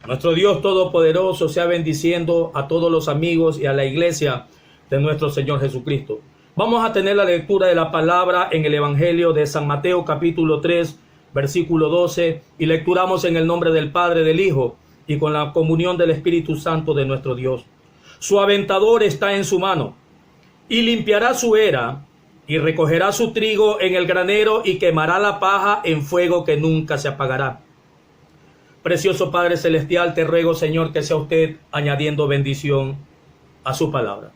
Nuestro Dios Todopoderoso sea bendiciendo a todos los amigos y a la iglesia de nuestro Señor Jesucristo. Vamos a tener la lectura de la palabra en el Evangelio de San Mateo capítulo 3, versículo 12, y lecturamos en el nombre del Padre, del Hijo y con la comunión del Espíritu Santo de nuestro Dios. Su aventador está en su mano y limpiará su era y recogerá su trigo en el granero y quemará la paja en fuego que nunca se apagará. Precioso Padre Celestial, te ruego, Señor, que sea usted añadiendo bendición a su palabra.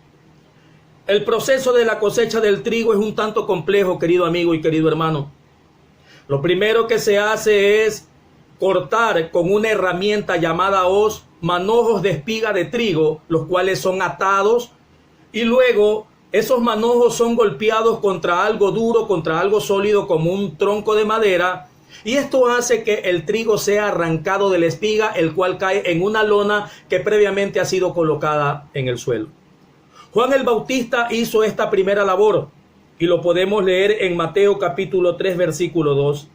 El proceso de la cosecha del trigo es un tanto complejo, querido amigo y querido hermano. Lo primero que se hace es cortar con una herramienta llamada hoz manojos de espiga de trigo, los cuales son atados, y luego esos manojos son golpeados contra algo duro, contra algo sólido como un tronco de madera, y esto hace que el trigo sea arrancado de la espiga, el cual cae en una lona que previamente ha sido colocada en el suelo. Juan el Bautista hizo esta primera labor y lo podemos leer en Mateo capítulo 3 versículo 2.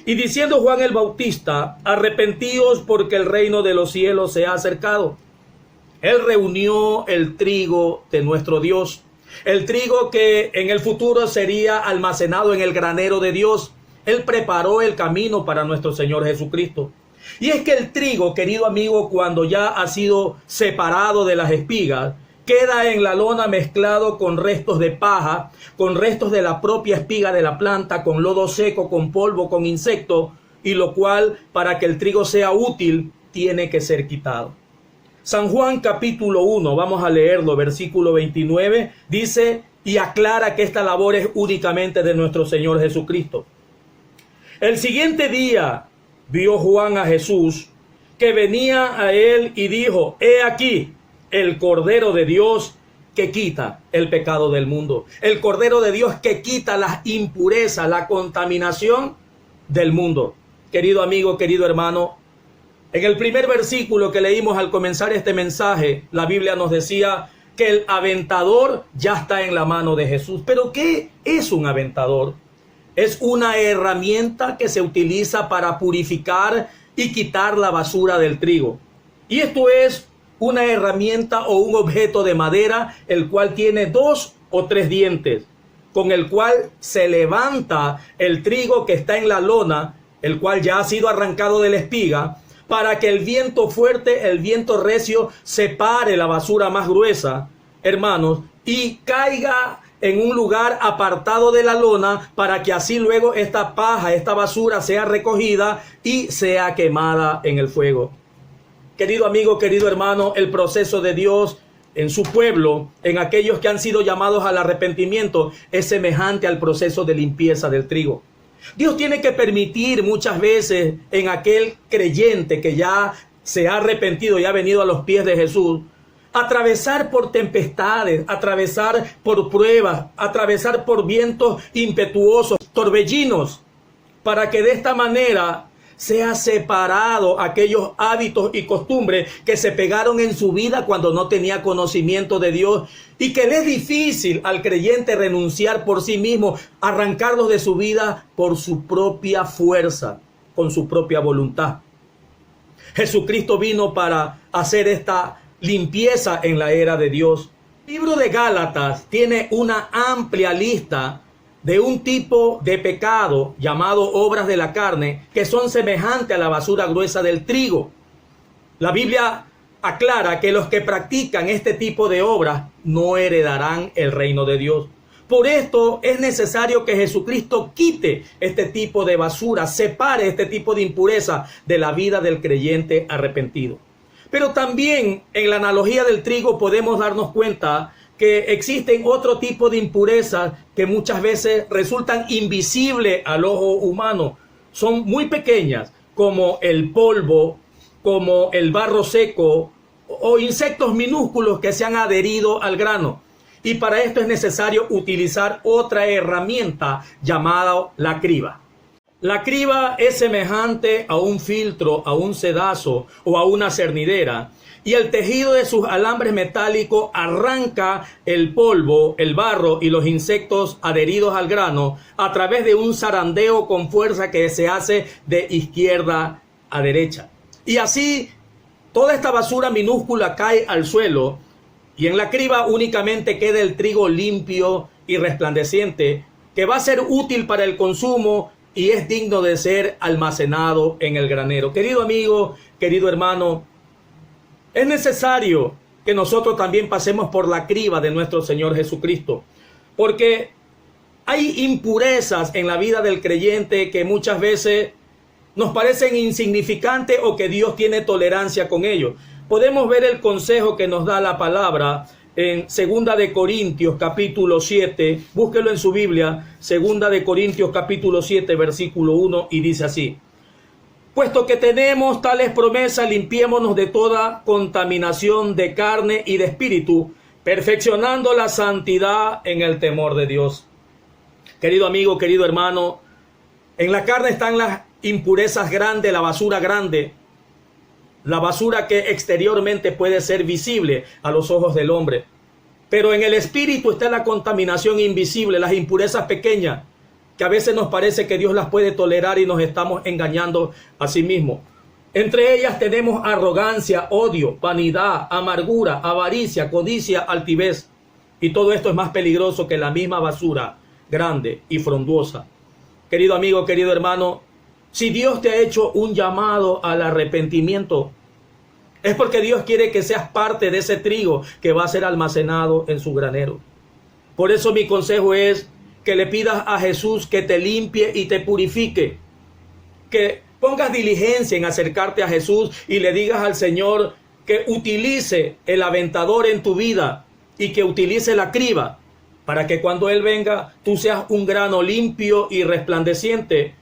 Y diciendo Juan el Bautista: arrepentíos porque el reino de los cielos se ha acercado. Él reunió el trigo de nuestro Dios, el trigo que en el futuro sería almacenado en el granero de Dios. Él preparó el camino para nuestro Señor Jesucristo. Y es que el trigo, querido amigo, cuando ya ha sido separado de las espigas, queda en la lona mezclado con restos de paja, con restos de la propia espiga de la planta, con lodo seco, con polvo, con insectos, y lo cual, para que el trigo sea útil, tiene que ser quitado. San Juan capítulo 1, vamos a leerlo, versículo 29, dice y aclara que esta labor es únicamente de nuestro Señor Jesucristo. El siguiente día vio Juan a Jesús que venía a él y dijo: he aquí el Cordero de Dios que quita el pecado del mundo. El Cordero de Dios que quita las impurezas, la contaminación del mundo. Querido amigo, querido hermano, en el primer versículo que leímos al comenzar este mensaje, la Biblia nos decía que el aventador ya está en la mano de Jesús. ¿Pero qué es un aventador? Es una herramienta que se utiliza para purificar y quitar la basura del trigo. Y esto es una herramienta o un objeto de madera, el cual tiene 2 o 3 dientes, con el cual se levanta el trigo que está en la lona, el cual ya ha sido arrancado de la espiga, para que el viento fuerte, el viento recio, separe la basura más gruesa, hermanos, y caiga en un lugar apartado de la lona, para que así luego esta paja, esta basura sea recogida y sea quemada en el fuego. Querido amigo, querido hermano, el proceso de Dios en su pueblo, en aquellos que han sido llamados al arrepentimiento, es semejante al proceso de limpieza del trigo. Dios tiene que permitir muchas veces en aquel creyente que ya se ha arrepentido y ha venido a los pies de Jesús, atravesar por tempestades, atravesar por pruebas, atravesar por vientos impetuosos, torbellinos, para que de esta manera sea separado aquellos hábitos y costumbres que se pegaron en su vida cuando no tenía conocimiento de Dios, y que le es difícil al creyente renunciar por sí mismo, arrancarlos de su vida por su propia fuerza, con su propia voluntad. Jesucristo vino para hacer esta limpieza en la era de Dios. El libro de Gálatas tiene una amplia lista de un tipo de pecado llamado obras de la carne, que son semejantes a la basura gruesa del trigo. La Biblia aclara que los que practican este tipo de obras no heredarán el reino de Dios. Por esto es necesario que Jesucristo quite este tipo de basura, separe este tipo de impureza de la vida del creyente arrepentido. Pero también en la analogía del trigo podemos darnos cuenta que existen otro tipo de impurezas que muchas veces resultan invisibles al ojo humano. Son muy pequeñas, como el polvo, como el barro seco o insectos minúsculos que se han adherido al grano. Y para esto es necesario utilizar otra herramienta llamada la criba. La criba es semejante a un filtro, a un sedazo o a una cernidera, y el tejido de sus alambres metálicos arranca el polvo, el barro y los insectos adheridos al grano a través de un zarandeo con fuerza que se hace de izquierda a derecha. Y así toda esta basura minúscula cae al suelo y en la criba únicamente queda el trigo limpio y resplandeciente que va a ser útil para el consumo y es digno de ser almacenado en el granero. Querido amigo, querido hermano, es necesario que nosotros también pasemos por la criba de nuestro Señor Jesucristo, porque hay impurezas en la vida del creyente que muchas veces nos parecen insignificantes o que Dios tiene tolerancia con ellos. Podemos ver el consejo que nos da la palabra en 2 de Corintios capítulo 7, búsquelo en su Biblia, 2 de Corintios capítulo 7, versículo 1, y dice así: puesto que tenemos tales promesas, limpiémonos de toda contaminación de carne y de espíritu, perfeccionando la santidad en el temor de Dios. Querido amigo, querido hermano, en la carne están las impurezas grandes, la basura grande, la basura que exteriormente puede ser visible a los ojos del hombre. Pero en el espíritu está la contaminación invisible, las impurezas pequeñas, que a veces nos parece que Dios las puede tolerar y nos estamos engañando a sí mismos. Entre ellas tenemos arrogancia, odio, vanidad, amargura, avaricia, codicia, altivez. Y todo esto es más peligroso que la misma basura grande y frondosa. Querido amigo, querido hermano, si Dios te ha hecho un llamado al arrepentimiento, es porque Dios quiere que seas parte de ese trigo que va a ser almacenado en su granero. Por eso mi consejo es que le pidas a Jesús que te limpie y te purifique, que pongas diligencia en acercarte a Jesús y le digas al Señor que utilice el aventador en tu vida y que utilice la criba para que cuando Él venga tú seas un grano limpio y resplandeciente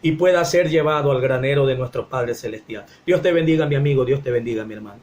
y pueda ser llevado al granero de nuestro Padre Celestial. Dios te bendiga, mi amigo. Dios te bendiga, mi hermano.